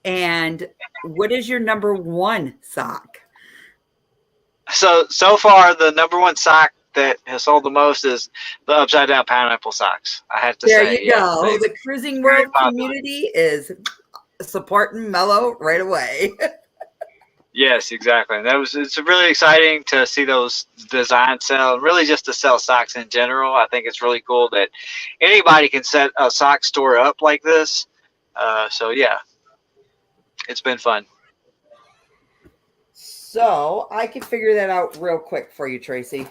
Speaker 1: And what is your number one sock?
Speaker 8: So far, the number one sock that has sold the most is the upside down pineapple socks. I have to say.
Speaker 1: There you go. The Cruising World community is supporting Mellow right away.
Speaker 8: Yes, exactly. And it's really exciting to see those designs sell, and really just to sell socks in general. I think it's really cool that anybody can set a sock store up like this. So yeah, it's been fun.
Speaker 1: So I can figure that out real quick for you, Tracy.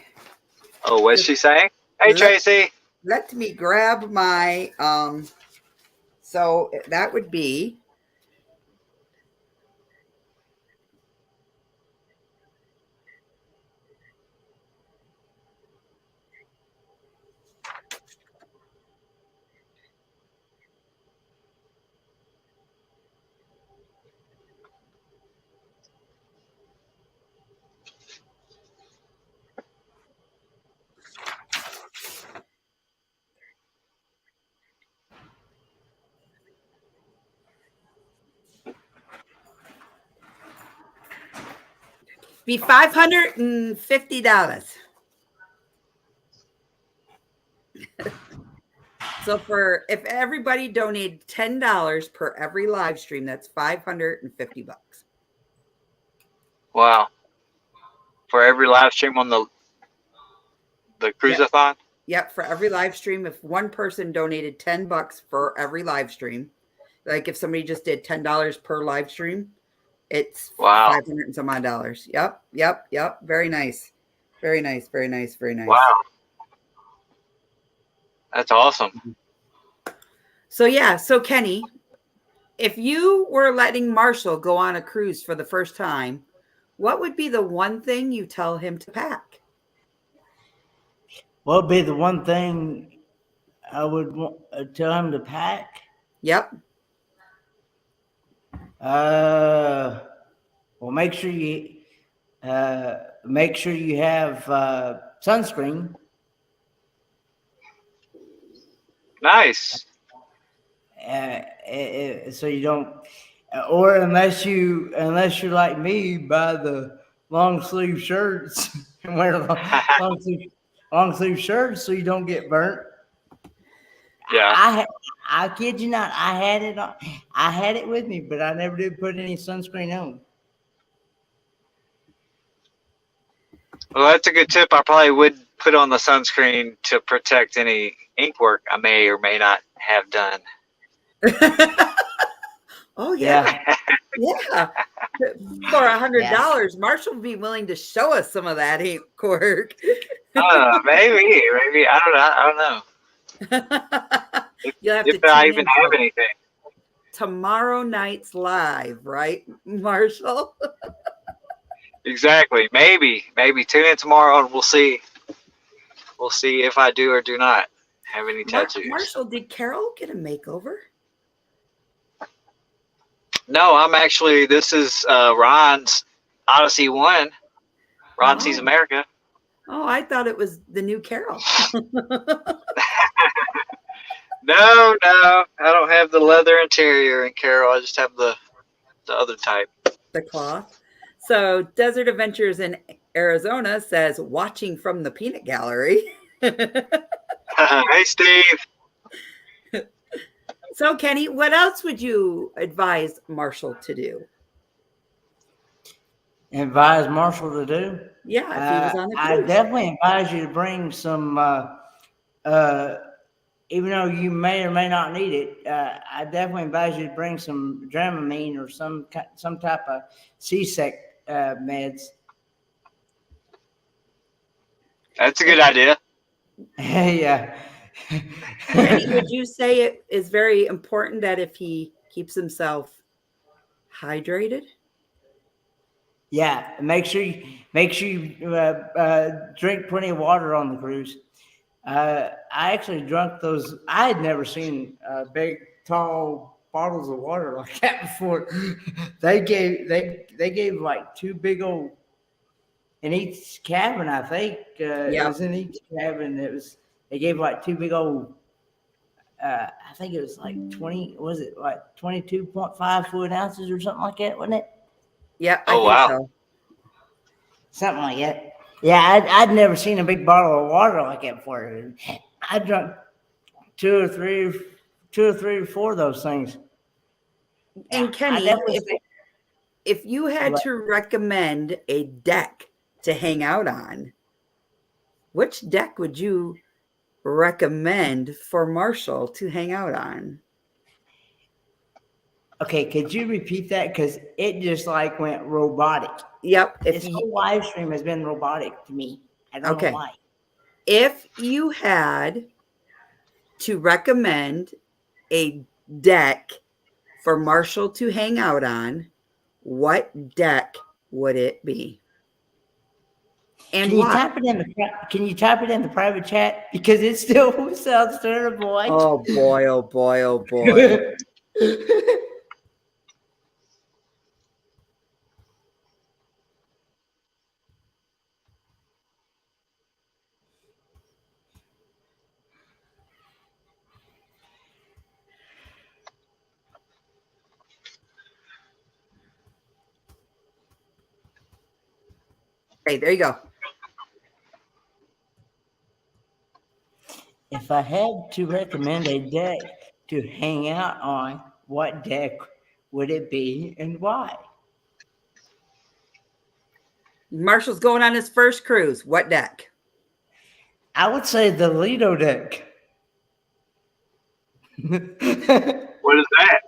Speaker 8: Oh, what's she saying? Hey, Tracy.
Speaker 1: Let me grab my, so that would be $550. So if everybody donated $10 per every live stream, that's $550.
Speaker 8: Wow. For every live stream on the cruise-a-thon?
Speaker 1: Yep, for every live stream, if one person donated $10 for every live stream, like if somebody just did $10 per live stream, it's
Speaker 8: wow.
Speaker 1: 500 and some odd dollars. Yep. Very nice. Very nice.
Speaker 8: Wow. That's awesome.
Speaker 1: So yeah, so Kenny, if you were letting Marshall go on a cruise for the first time, what would be the one thing you tell him to pack?
Speaker 4: What would be the one thing I would tell him to pack?
Speaker 1: Yep.
Speaker 4: Well, make sure you have sunscreen.
Speaker 8: Nice.
Speaker 4: So you don't, or unless you're like me, buy the long sleeve shirts and wear long sleeve shirts so you don't get burnt.
Speaker 8: Yeah.
Speaker 4: I kid you not, I had it with me, but I never did put any sunscreen on.
Speaker 8: Well, that's a good tip. I probably would put on the sunscreen to protect any ink work I may or may not have done.
Speaker 1: Oh yeah. Yeah. For $100, Marshall would be willing to show us some of that ink work.
Speaker 8: Maybe. I don't know.
Speaker 1: You'll have
Speaker 8: if I even have anything.
Speaker 1: tomorrow night's live, right, Marshall?
Speaker 8: Exactly. Maybe tune in tomorrow and we'll see. We'll see if I do or do not have any tattoos.
Speaker 1: Marshall, did Carol get a makeover?
Speaker 8: No, I'm actually. This is Ron's Odyssey 1. Ron Sees America.
Speaker 1: Oh, I thought it was the new Carol.
Speaker 8: No, I don't have the leather interior in Carol. I just have the other type.
Speaker 1: The cloth. So Desert Adventures in Arizona says, watching from the peanut gallery.
Speaker 8: Hey, Steve.
Speaker 1: So, Kenny, what else would you advise Marshall to do?
Speaker 4: Advise Marshall to do?
Speaker 1: Yeah, if he was on the
Speaker 4: I
Speaker 1: cruise.
Speaker 4: definitely advise you to bring some, even though you may or may not need it, I definitely advise you to bring some Dramamine or some type of CSEC meds.
Speaker 8: That's a good idea.
Speaker 4: Yeah.
Speaker 1: Kenny, would you say it is very important that if he keeps himself hydrated?
Speaker 4: Yeah, make sure you drink plenty of water on the cruise. I actually drank those. I had never seen big, tall bottles of water like that before. They gave like two big old in each cabin. I think it was in each cabin. They gave like two big old. I think it was like 20. Was it like 22.5 fluid ounces or something like that? Wasn't it?
Speaker 1: Yeah.
Speaker 8: Oh, wow.
Speaker 1: So.
Speaker 4: Something like that. Yeah, I'd never seen a big bottle of water like that before. I drank two or three or four of those things.
Speaker 1: And Kenny, if you had to recommend a deck to hang out on, which deck would you recommend for Marshall to hang out on?
Speaker 4: Okay, could you repeat that? Because it just like went robotic.
Speaker 1: Yep.
Speaker 4: This whole live stream has been robotic to me. I don't know why.
Speaker 1: If you had to recommend a deck for Marshall to hang out on, what deck would it be? And
Speaker 4: can you type it in the private chat? Because it still sounds terrible.
Speaker 1: Oh boy, oh boy, oh boy. Okay, there you go.
Speaker 4: If I had to recommend a deck to hang out on, what deck would it be and why?
Speaker 1: Marshall's going on his first cruise. What deck?
Speaker 4: I would say the Lido deck.
Speaker 8: What is that?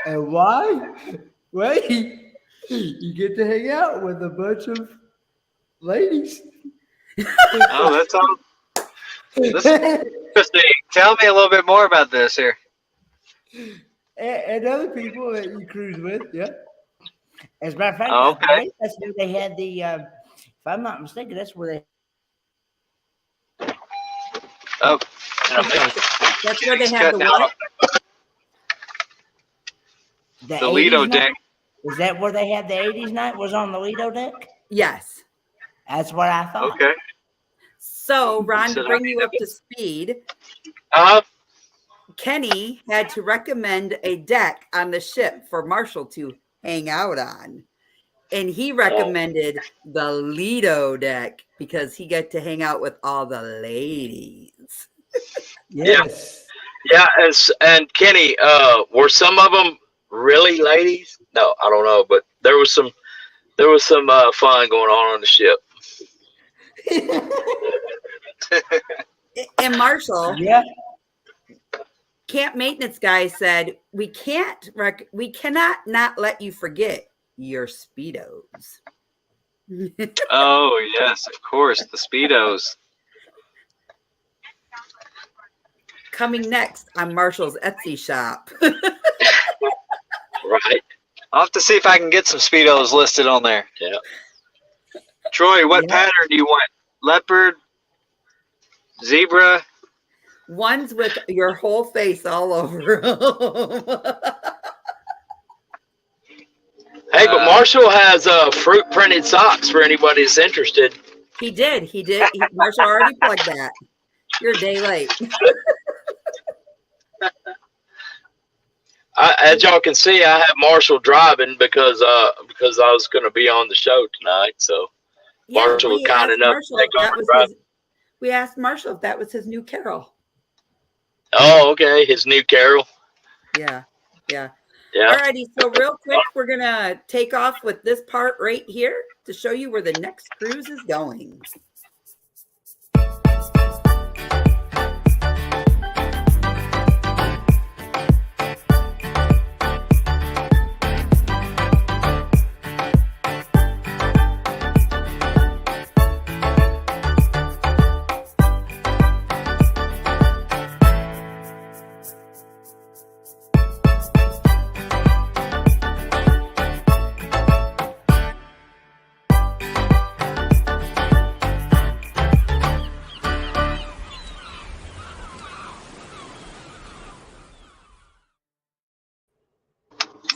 Speaker 4: And why? Well, you get to hang out with a bunch of ladies.
Speaker 8: Oh, that's all. This is interesting. Tell me a little bit more about this here.
Speaker 4: And other people that you cruise with, yeah. As a matter of fact,
Speaker 8: okay.
Speaker 4: that's where they had the, if I'm not mistaken, that's where they.
Speaker 8: Oh,
Speaker 1: that's where they had the what?
Speaker 8: The Lido deck.
Speaker 4: Is that where they had the 80s night? Was on the Lido deck?
Speaker 1: Yes.
Speaker 4: That's what I thought.
Speaker 8: Okay.
Speaker 1: So, Ron, to bring you up to speed, Kenny had to recommend a deck on the ship for Marshall to hang out on. And he recommended the Lido deck because he got to hang out with all the ladies.
Speaker 4: Yes.
Speaker 5: Yeah, and Kenny, were some of them really ladies? No, I don't know, but there was some fun going on the ship.
Speaker 1: And Marshall,
Speaker 4: yeah,
Speaker 1: camp maintenance guy said we cannot not let you forget your Speedos.
Speaker 8: Oh yes, of course, the Speedos.
Speaker 1: coming next on Marshall's Etsy shop.
Speaker 5: Right.
Speaker 8: I'll have to see if I can get some Speedos listed on there.
Speaker 5: Yeah.
Speaker 8: Troy, what
Speaker 1: Yeah.
Speaker 8: pattern do you want? Leopard? Zebra?
Speaker 1: Ones with your whole face all over 'em.
Speaker 5: Hey, but Marshall has fruit printed socks for anybody that's interested.
Speaker 1: He did. Marshall already plugged that. You're a day late.
Speaker 5: As y'all can see, I have Marshall driving because I was going to be on the show tonight. So Marshall was kind enough to take over driving.
Speaker 1: We asked Marshall if that was his new carol.
Speaker 5: Oh, okay. His new carol.
Speaker 1: Yeah.
Speaker 5: Yeah.
Speaker 1: Alrighty, so real quick, we're gonna take off with this part right here to show you where the next cruise is going.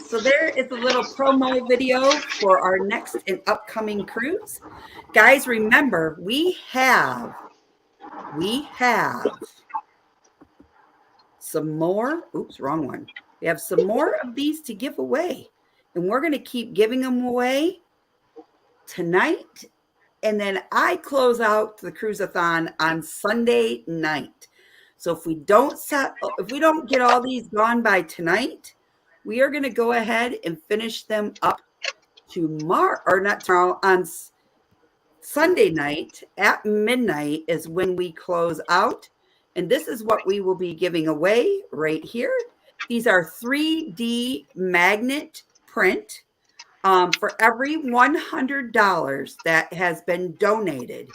Speaker 1: So there is a little promo video for our next and upcoming cruise. Guys, remember, we have some more. Oops, wrong one. We have some more of these to give away. And we're going to keep giving them away tonight. And then I close out the cruise-a-thon on Sunday night. So if we don't get all these gone by tonight, we are going to go ahead and finish them up on Sunday night at midnight is when we close out. And this is what we will be giving away right here. These are 3D magnet print for every $100 that has been donated.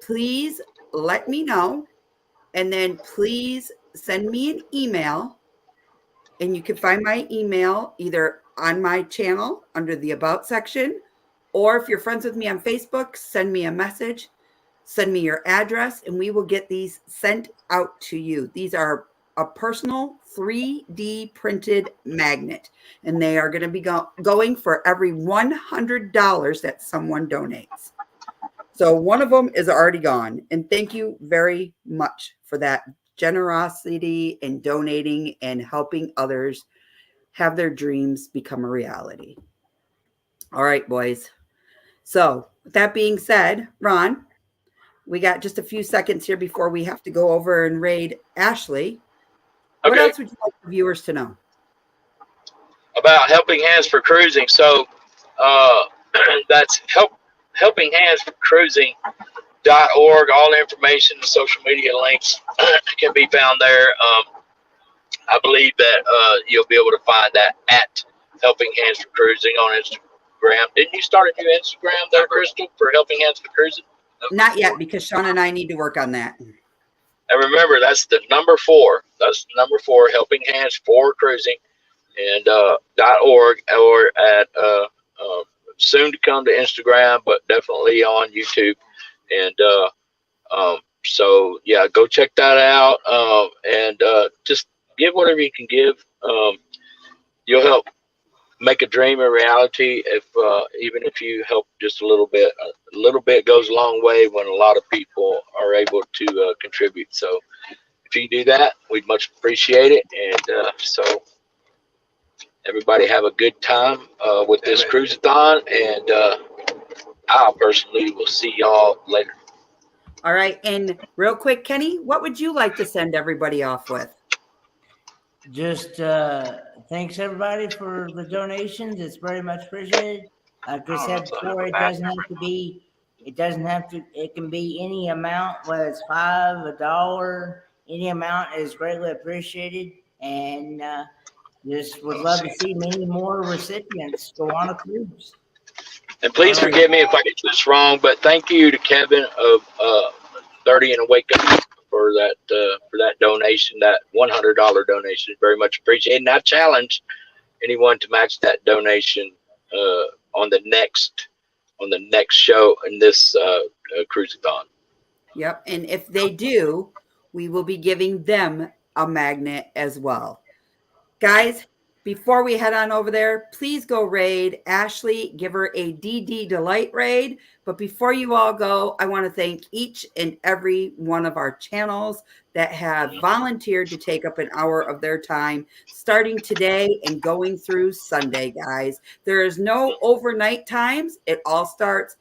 Speaker 1: Please let me know. And then please send me an email. And you can find my email either on my channel under the About section, or if you're friends with me on Facebook, send me a message, send me your address, and we will get these sent out to you. These are a personal 3D printed magnet, and they are going to be going for every $100 that someone donates. So one of them is already gone, and thank you very much for that generosity and donating and helping others have their dreams become a reality. All right, boys. So with that being said, Ron, we got just a few seconds here before we have to go over and raid Ashley.
Speaker 5: Okay.
Speaker 1: What else would you like the viewers to know?
Speaker 5: About Helping Hands for Cruising. So that's Helping Hands for Cruising.org. All the information, social media links can be found there. I believe that you'll be able to find that at Helping Hands for Cruising on Instagram. Didn't you start a new Instagram there, Crystal, for Helping Hands for Cruising?
Speaker 1: Not yet, because Shaun and I need to work on that.
Speaker 5: And remember, that's the number 4. That's number 4, Helping Hands for Cruising, and .org, or at soon to come to Instagram, but definitely on YouTube. And so yeah, go check that out, and just give whatever you can give. You'll help make a dream a reality if even if you help just a little bit. A little bit goes a long way when a lot of people are able to contribute. So if you do that, we'd much appreciate it. And so everybody have a good time with this cruise-a-thon, and I personally will see y'all later.
Speaker 1: All right. And real quick, Kenny, what would you like to send everybody off with?
Speaker 4: Just thanks everybody for the donations. It's very much appreciated. Like I said before, it can be any amount, whether it's $5, $1, any amount is greatly appreciated. And just would love to see many more recipients go on a cruise.
Speaker 5: And please forgive me if I get this wrong, but thank you to Kevin of 30 and Awake Up for for that donation, that $100 donation. Very much appreciated. And I challenge anyone to match that donation on the next show in this cruisathon.
Speaker 1: Yep. And if they do, we will be giving them a magnet as well. Guys, before we head on over there, please go raid Ashley. Give her a DD Delight raid. But before you all go, I want to thank each and every one of our channels that have volunteered to take up an hour of their time starting today and going through Sunday, guys. There is no overnight times. It all starts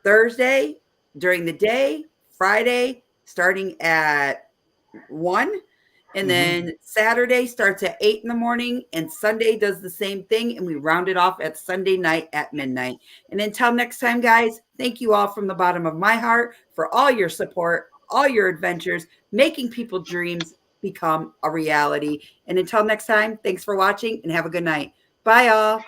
Speaker 1: Thursday during the day, Friday starting at 1, and then Saturday starts at 8 in the morning, and Sunday does the same thing, and we round it off at Sunday night at midnight. And until next time, guys, thank you all from the bottom of my heart for all your support, all your adventures, making people's dreams become a reality. And until next time, thanks for watching and have a good night. Bye, all.